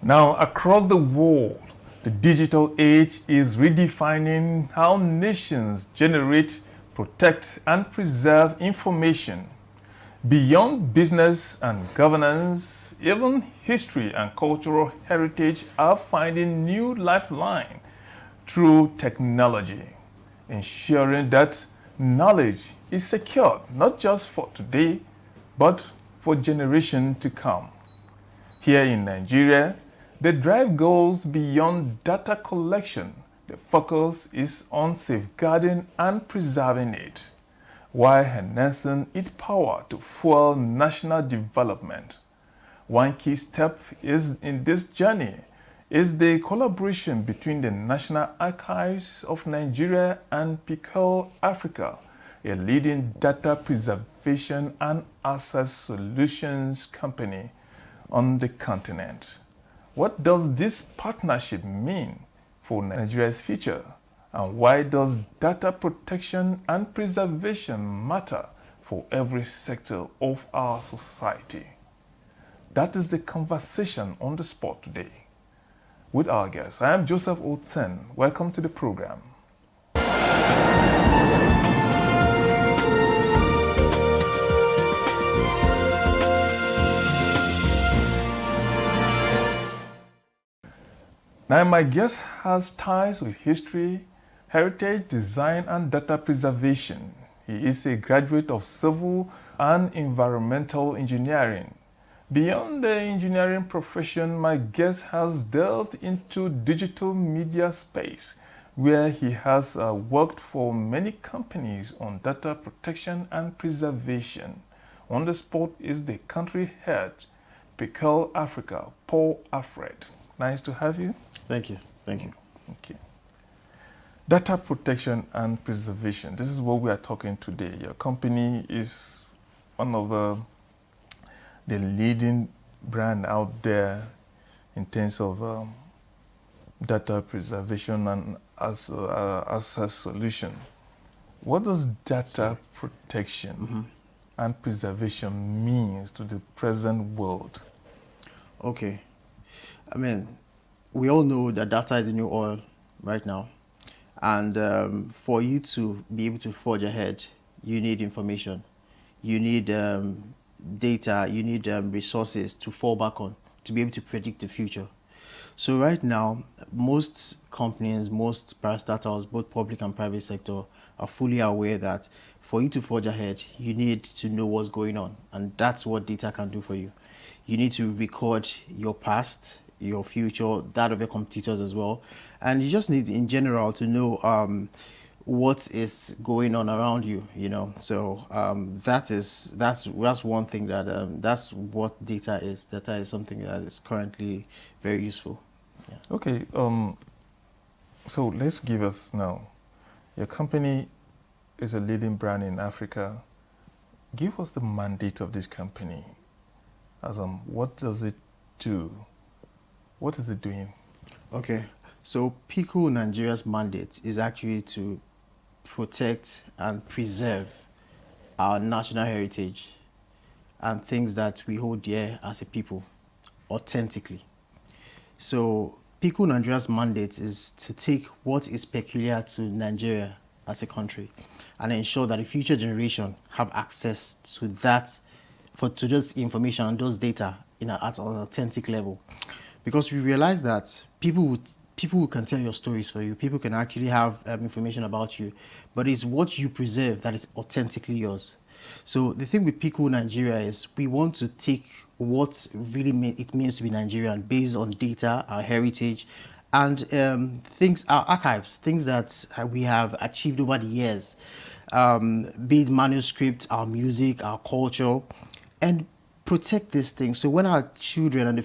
Now, across the world, the digital age is redefining how nations generate, protect, and preserve information. Beyond business and governance, even history and cultural heritage are finding new lifeline through technology, ensuring that knowledge is secured not just for today, but for generations to come. Here in Nigeria, the drive goes beyond data collection. The focus is on safeguarding and preserving it, while harnessing its power to fuel national development. One key step is in this journey is the collaboration between the National Archives of Nigeria and Piqi Africa, a leading data preservation and access solutions company on the continent. What does this partnership mean for Nigeria's future? And why does data protection and preservation matter for every sector of our society? That is the conversation on the spot today with our guest. I am Joseph Oten. Welcome to the program. Now, my guest has ties with history, heritage, design, and data preservation. He is a graduate of civil and environmental engineering. Beyond the engineering profession, my guest has delved into digital media space, where he has worked for many companies on data protection and preservation. On the spot is the country head, Piqi Africa, Paul Alfred. Nice to have you. Thank you. Thank you. Okay. Data protection and preservation. This is what we are talking today. Your company is one of the leading brand out there in terms of data preservation and access solution. What does data protection and preservation means to the present world? Okay. I mean, we all know that data is the new oil right now. And for you to be able to forge ahead, you need information. You need data, you need resources to fall back on to be able to predict the future. So right now, most companies, most parastatals, both public and private sector, are fully aware that for you to forge ahead, you need to know what's going on. And that's what data can do for you. You need to record your past, your future, that of your competitors as well. And you just need, in general, to know what is going on around you, you know. So that's one thing that that's what data is. Data is something that is currently very useful. Yeah. Okay. So let's give us now. Your company is a leading brand in Africa. Give us the mandate of this company. As what does it do? What is it doing? Okay. So Piqi Nigeria's mandate is actually to protect and preserve our national heritage and things that we hold dear as a people authentically. So Piqi Nigeria's mandate is to take what is peculiar to Nigeria as a country and ensure that the future generation have access to that, to those information and those data at an authentic level. Because we realize that people can tell your stories for you. People can actually have information about you, but it's what you preserve that is authentically yours. So the thing with Piqi Nigeria is we want to take what really it means to be Nigerian based on data, our heritage, and our archives, things that we have achieved over the years, be it manuscripts, our music, our culture, and protect these things. So when our children and the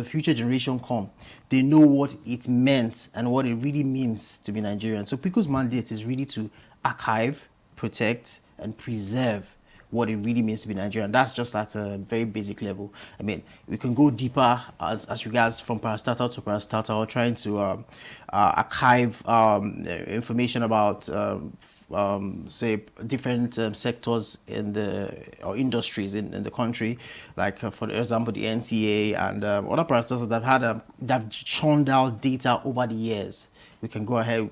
future generation come, they know what it meant and what it really means to be Nigerian. So Piqi's mandate is really to archive, protect, and preserve what it really means to be Nigerian. That's just at a very basic level. I mean, we can go deeper as regards from parastatal to parastatal, trying to archive information about say, different sectors in the or industries in the country, like for example the NTA and other parastatals that have churned out data over the years. We can go ahead.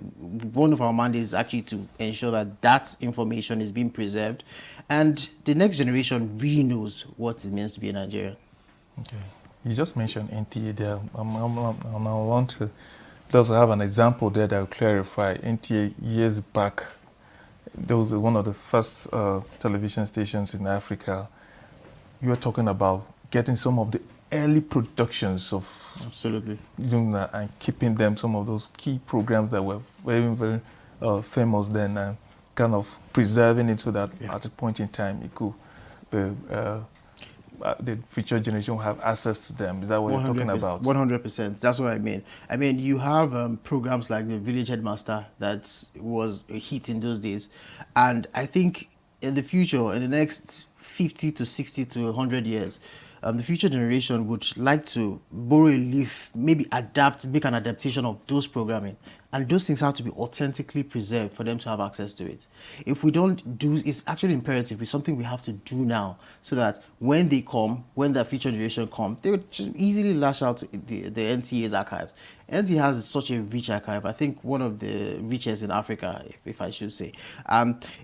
One of our mandates is actually to ensure that that information is being preserved, and the next generation really knows what it means to be a Nigerian. Okay. You just mentioned NTA there. I want to also have an example there that will clarify. NTA years back, there was one of the first television stations in Africa. You were talking about getting some of the early productions of Absolutely. doing that and keeping them, some of those key programs that were very, very famous then, and kind of preserving it so that at a point in time it could be, the future generation will have access to them. Is that what you're talking about? 100%. That's what I mean. I mean, you have programs like the Village Headmaster that was a hit in those days. And I think in the future, in the next 50 to 60 to 100 years, the future generation would like to borrow a leaf, maybe make an adaptation of those programming. And those things have to be authentically preserved for them to have access to it. If we don't do, it's actually imperative. It's something we have to do now so that when they come, when the future generation come, they would just easily lash out the NTA's archives. NTA has such a rich archive. I think one of the richest in Africa, if I should say.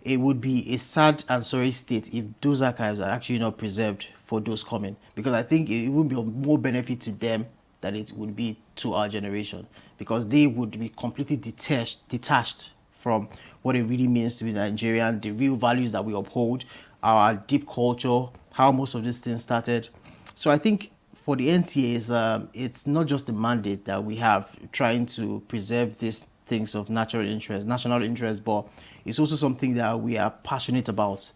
It would be a sad and sorry state if those archives are actually not preserved for those coming, because I think it would be of more benefit to them than it would be to our generation, because they would be completely detached from what it really means to be Nigerian, the real values that we uphold, our deep culture, how most of these things started. So I think for the NTAs, it's not just the mandate that we have trying to preserve these things of national interest, but it's also something that we are passionate about,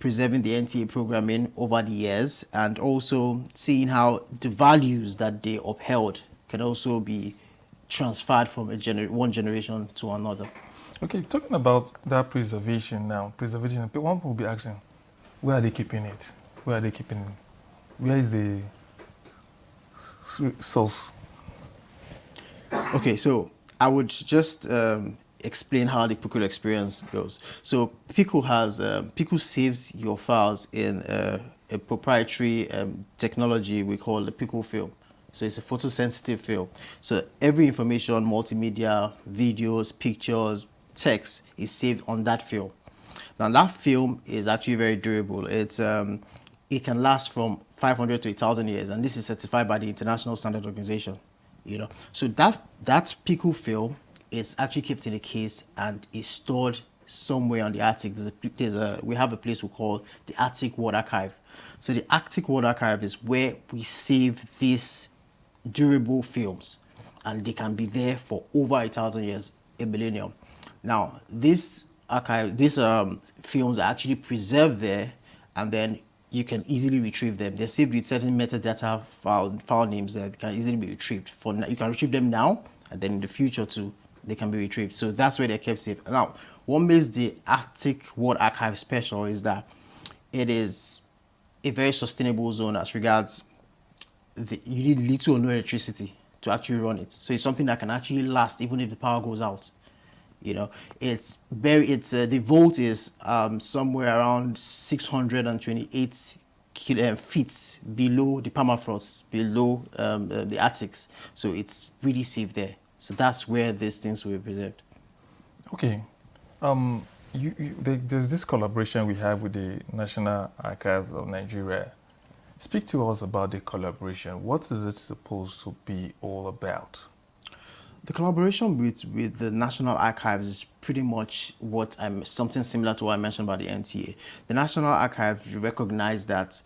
preserving the NTA programming over the years, and also seeing how the values that they upheld can also be transferred from one generation to another. Okay, talking about that preservation now, one will be asking, where are they keeping it? Where are they keeping it? Where is the source? Okay, so I would just explain how the Piqi experience goes. So Piqi saves your files in a proprietary technology we call the Piqi film. So it's a photosensitive film. So every information, multimedia, videos, pictures, text is saved on that film. Now that film is actually very durable. It can last from 500 to 1,000 years, and this is certified by the International Standard Organization. So that Piqi film is actually kept in a case and is stored somewhere on the Arctic. We have a place we call the Arctic World Archive. So the Arctic World Archive is where we save these durable films, and they can be there for over 1,000 years, a millennium. Now, these films are actually preserved there, and then you can easily retrieve them. They're saved with certain metadata file names that can easily be retrieved. You can retrieve them now, and then in the future too, they can be retrieved. So that's where they're kept safe. Now, what makes the Arctic World Archive special is that it is a very sustainable zone as regards you need little or no electricity to actually run it. So it's something that can actually last even if the power goes out. The vault is somewhere around 628 feet below the permafrost, below the Arctics. So it's really safe there. So that's where these things will be preserved. Okay. There's this collaboration we have with the National Archives of Nigeria. Speak to us about the collaboration. What is it supposed to be all about? The collaboration with the National Archives is pretty much something similar to what I mentioned about the NTA. The National Archives recognize that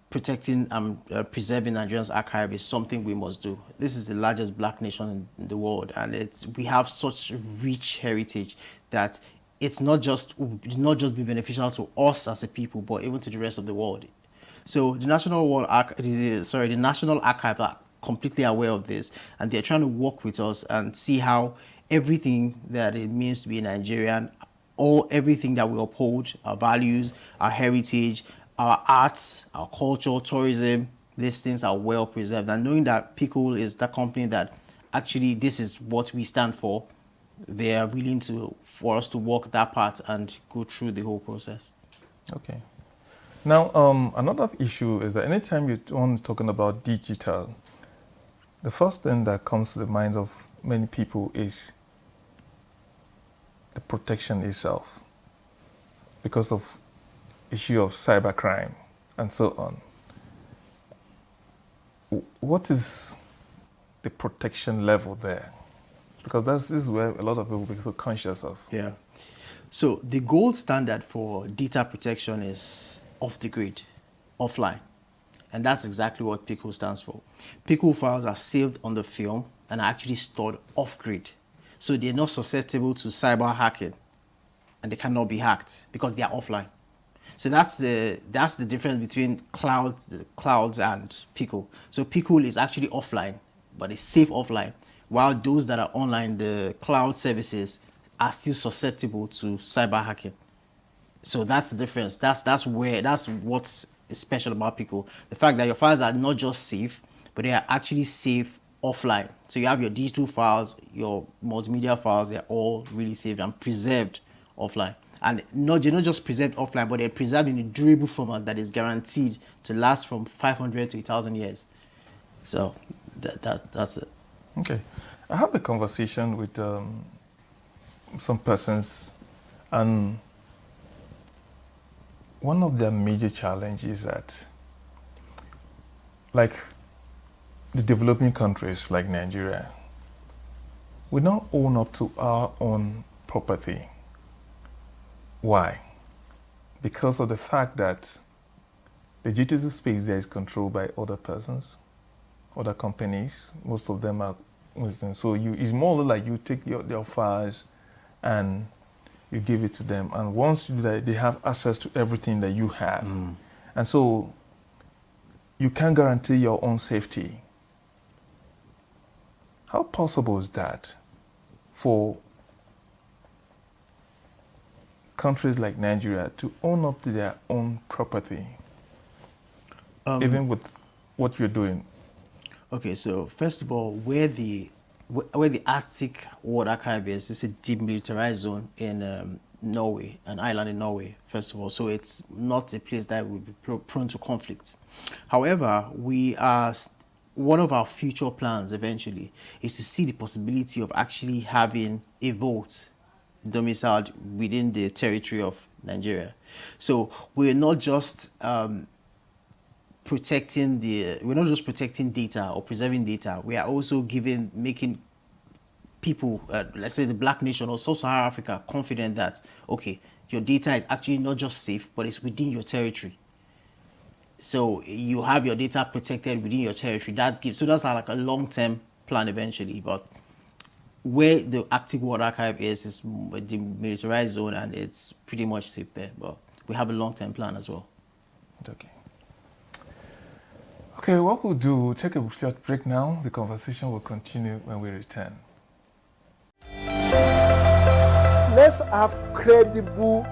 protecting and preserving Nigeria's archive is something we must do. This is the largest black nation in the world, and we have such rich heritage that it's not just be beneficial to us as a people, but even to the rest of the world. So the National Archive are completely aware of this, and they're trying to work with us and see how everything that it means to be a Nigerian, everything that we uphold, our values, our heritage, our arts, our culture, tourism, these things are well preserved. And knowing that Piqi is the company that actually this is what we stand for, they are willing for us to walk that path and go through the whole process. Okay. Now, another issue is that anytime you're talking about digital, the first thing that comes to the minds of many people is the protection itself, because of issue of cybercrime and so on. What is the protection level there? Because this is where a lot of people become so conscious of. Yeah. So the gold standard for data protection is off the grid, offline. And that's exactly what Piqi stands for. Piqi files are saved on the film and are actually stored off grid. So they're not susceptible to cyber hacking, and they cannot be hacked because they are offline. So that's the difference between clouds and Piqi. So Piqi is actually offline, but it's safe offline, while those that are online, the cloud services, are still susceptible to cyber hacking. So that's the difference. That's what's special about Piqi. The fact that your files are not just safe, but they are actually safe offline. So you have your digital files, your multimedia files, they're all really saved and preserved offline. And they're not just preserved offline, but they're preserved in a durable format that is guaranteed to last from 500 to 1,000 years. So that's it. Okay. I had a conversation with some persons, and one of their major challenges is that, like the developing countries like Nigeria, we don't own up to our own property. Why? Because of the fact that the digital space there is controlled by other persons, other companies. Most of them are Muslim. So it's more like you take your files and you give it to them. And once you do that, they have access to everything that you have. And so you can't guarantee your own safety. How possible is that for countries like Nigeria to own up to their own property, even with what you're doing? Okay, so first of all, where the Arctic World Archive is a demilitarized zone in Norway, an island in Norway, first of all. So it's not a place that will be prone to conflict. However, one of our future plans eventually is to see the possibility of actually having a vault domiciled within the territory of Nigeria. So we're not just protecting data or preserving data. We are also making people, let's say the Black nation or Sub-Saharan Africa, confident that, okay, your data is actually not just safe, but it's within your territory. So you have your data protected within your territory. So that's like a long-term plan eventually. But where the Arctic World Archive is a demilitarized zone, and it's pretty much safe there. But we have a long-term plan as well. Okay. Okay, what we'll do, we'll take a short break now. The conversation will continue when we return. Let's have credible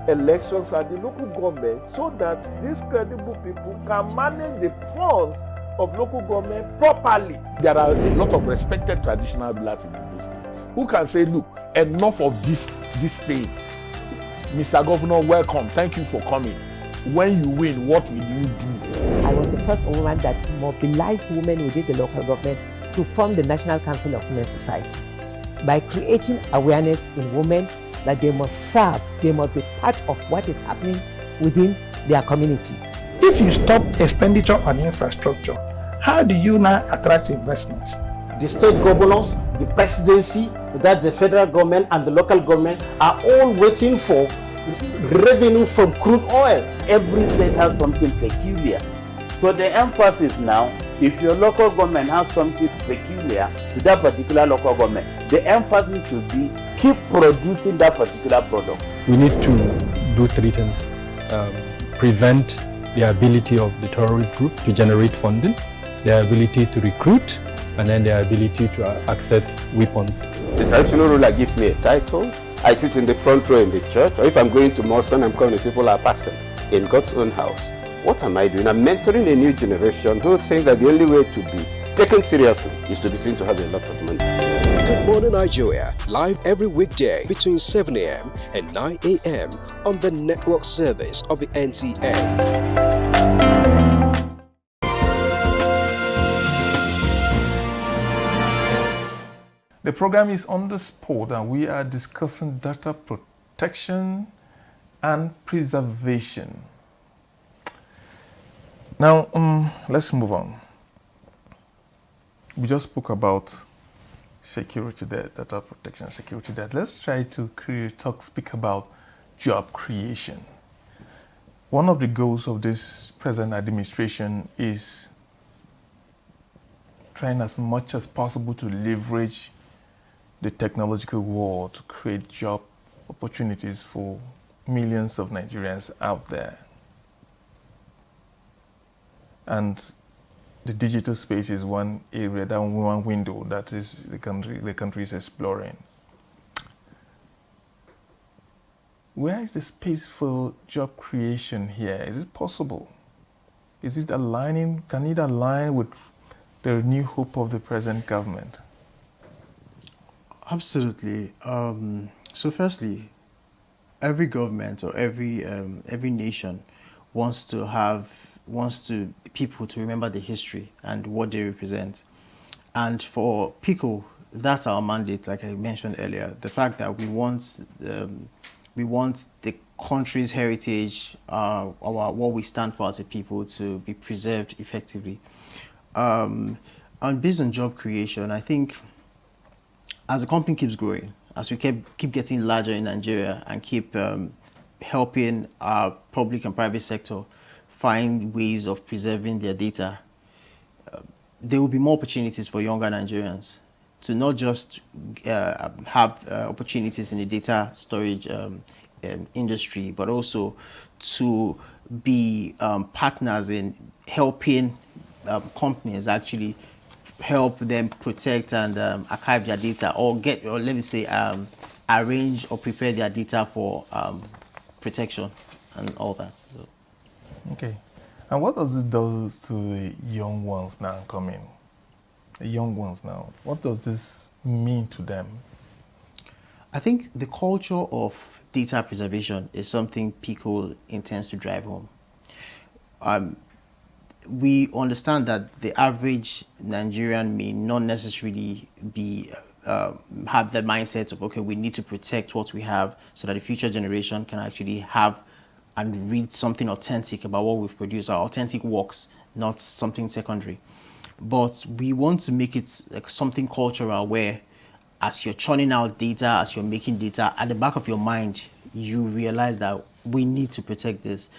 elections at the local government so that these credible people can manage the funds of local government properly. There are a lot of respected traditional rulers in the state who can say, look, enough of this thing. Mr. Governor, welcome. Thank you for coming. When you win, what will you do? I was the first woman that mobilized women within the local government to form the National Council of Women Society by creating awareness in women that they must serve, they must be part of what is happening within their community. If you stop expenditure on infrastructure, how do you now attract investments? The state governors, the presidency, that the federal government and the local government are all waiting for revenue from crude oil. Every state has something peculiar. So the emphasis now, if your local government has something peculiar to that particular local government, the emphasis should be keep producing that particular product. We need to do three things. Prevent the ability of the terrorist groups to generate funding, their ability to recruit, and then their ability to access weapons. The traditional ruler gives me a title. I sit in the front row in the church, or if I'm going to mosque when I'm coming, people are passing in God's own house. What am I doing? I'm mentoring a new generation who think that the only way to be taken seriously is to be seen to have a lot of money. Good Morning Nigeria, live every weekday between 7 a.m. and 9 a.m. on the network service of the NTA. The program is on the spot and we are discussing data protection and preservation. Now, let's move on. We just spoke about security there, data protection, security there. Let's try to speak about job creation. One of the goals of this present administration is trying as much as possible to leverage the technological world to create job opportunities for millions of Nigerians out there. And the digital space is one area, that one window that is the country is exploring. Where is the space for job creation here? Is it possible? Is it aligning? Can it align with the new hope of the present government? Absolutely. So firstly, every government or every nation wants people to remember the history and what they represent. And for Piqi, that's our mandate, like I mentioned earlier. The fact that we want the country's heritage, what we stand for as a people, to be preserved effectively. And based on job creation, I think as the company keeps growing, as we keep getting larger in Nigeria and keep helping our public and private sector find ways of preserving their data, there will be more opportunities for younger Nigerians to not just have opportunities in the data storage industry, but also to be partners in helping companies actually help them protect and archive their data, or let me say arrange or prepare their data for protection and all that. So. Okay. And what does this do to the young ones now coming? The young ones now, what does this mean to them? I think the culture of data preservation is something Piqi intends to drive home. We understand that the average Nigerian may not necessarily have the mindset of, okay, we need to protect what we have so that the future generation can actually have and read something authentic about what we've produced, our authentic works, not something secondary. But we want to make it like something cultural where, as you're churning out data, as you're making data, at the back of your mind, you realize that we need to protect this.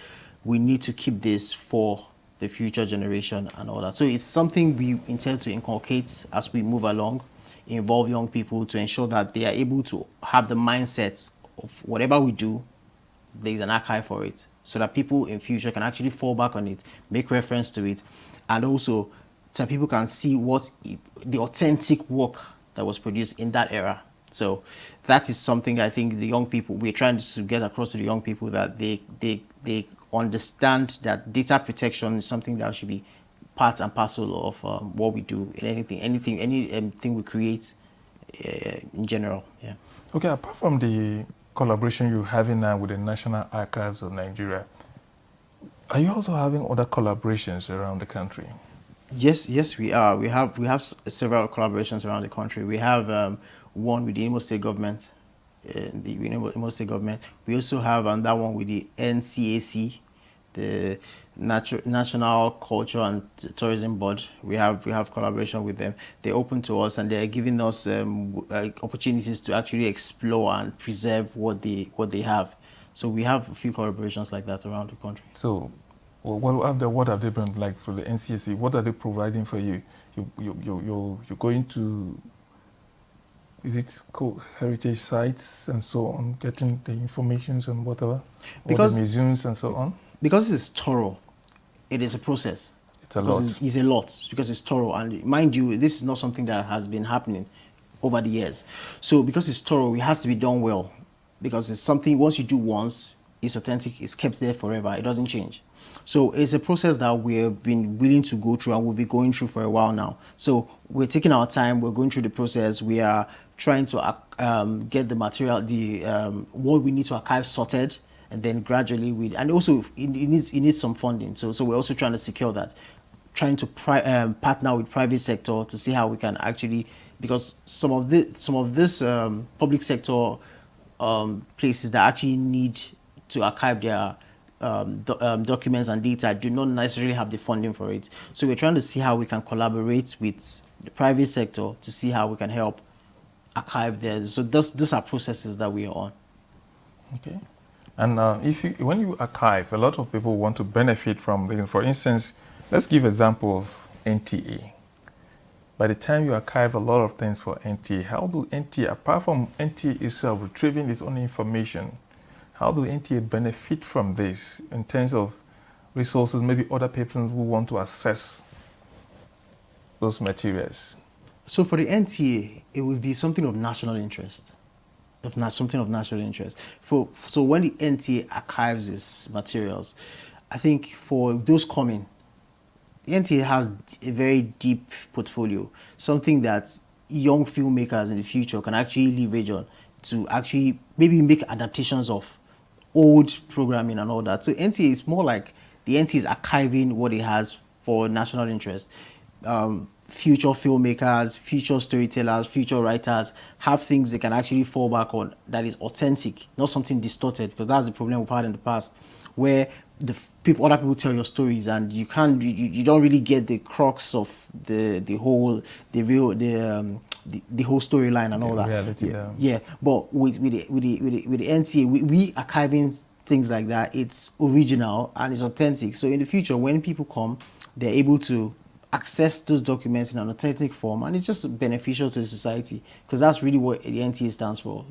We need to keep this for the future generation and all that. So it's something we intend to inculcate as we move along, involve young people to ensure that they are able to have the mindset of whatever we do, there's an archive for it, so that people in future can actually fall back on it, make reference to it, and also so people can see the authentic work that was produced in that era. So that is something I think the young people, we're trying to get across to the young people, that they understand that data protection is something that should be part and parcel of what we do in anything we create in general. Yeah. Okay, apart from the collaboration you're having now with the National Archives of Nigeria, are you also having other collaborations around the country? Yes, we are. We have several collaborations around the country. We have one with the Imo State government. Imo State government. We also have that one with the NCAC, the National Culture and Tourism Board. We have collaboration with them. They're open to us and they're giving us opportunities to actually explore and preserve what they have. So we have a few collaborations like that around the country. So, what have they been like for the NCAC? What are they providing for you? You're going to, is it heritage sites and so on, getting the information and whatever, because the museums and so on? Because it's thorough, it is a process. It's a lot. It's a lot because it's thorough, and mind you, this is not something that has been happening over the years. So because it's thorough, it has to be done well, because it's something once you do once, it's authentic, it's kept there forever, it doesn't change. So it's a process that we've been willing to go through and we'll be going through for a while now. So we're taking our time, we're going through the process, we are trying to get the material, what we need to archive sorted, and then gradually and also it needs some funding. So we're also trying to secure that, trying to partner with private sector to see how we can actually, because some of this public sector places that actually need to archive their documents and data do not necessarily have the funding for it. So we're trying to see how we can collaborate with the private sector to see how we can help archive there. So those are processes that we are on. Okay. And when you archive, a lot of people want to benefit from, for instance, let's give example of NTA. By the time you archive a lot of things for NTA, how do NTA, apart from NTA itself retrieving its own information, how do NTA benefit from this in terms of resources, maybe other persons who want to access those materials? So for the NTA, it would be something of national interest. If not something of national interest. So when the NTA archives its materials, I think for those coming, the NTA has a very deep portfolio, something that young filmmakers in the future can actually leverage on to actually maybe make adaptations of old programming and all that. So NTA is more like the NTA is archiving what it has for national interest. Future filmmakers, future storytellers, future writers have things they can actually fall back on that is authentic, not something distorted, because that's the problem we've had in the past, where other people tell your stories and you don't really get the crux of the whole storyline and all that. Reality, yeah. But with the NTA, we archiving things like that. It's original and it's authentic. So in the future, when people come, they're able to access those documents in an authentic form, and it's just beneficial to the society, because that's really what the NTA stands for,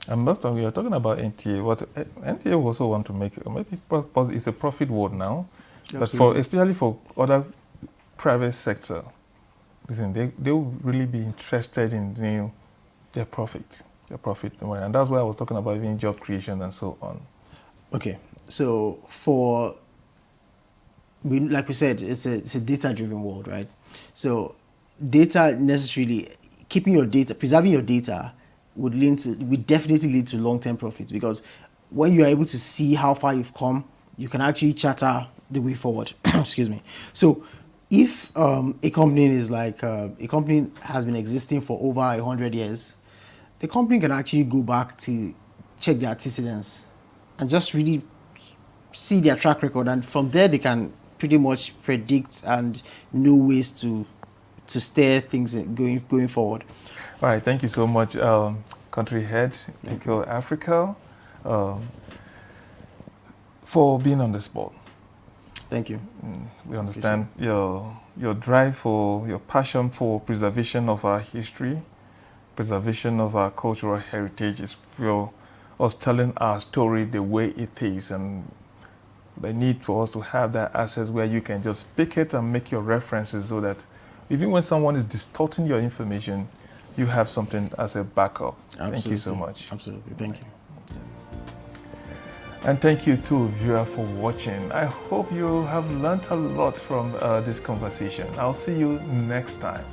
And most of you are talking about NTA. What NTA also want to make, maybe it's a profit word now, Absolutely. But especially for other private sector, listen, they will really be interested in their profit, and that's why I was talking about even job creation and so on. Okay, so like we said, it's a data-driven world, right? So data necessarily, keeping your data, preserving your data would definitely lead to long-term profits, because when you are able to see how far you've come, you can actually charter the way forward. Excuse me. So if a company is like, a company has been existing for over 100 years, the company can actually go back to check their antecedents and just really see their track record, and from there they can pretty much predict and know ways to steer things going forward. All right, thank you so much, country head, Piqi Africa, for being on the spot. Thank you. We understand your drive your passion for preservation of our history, preservation of our cultural heritage is us telling our story the way it is, and the need for us to have that access where you can just pick it and make your references, so that even when someone is distorting your information, you have something as a backup. Absolutely. Thank you so much. Absolutely. Thank you. And thank you to viewer for watching. I hope you have learned a lot from this conversation. I'll see you next time.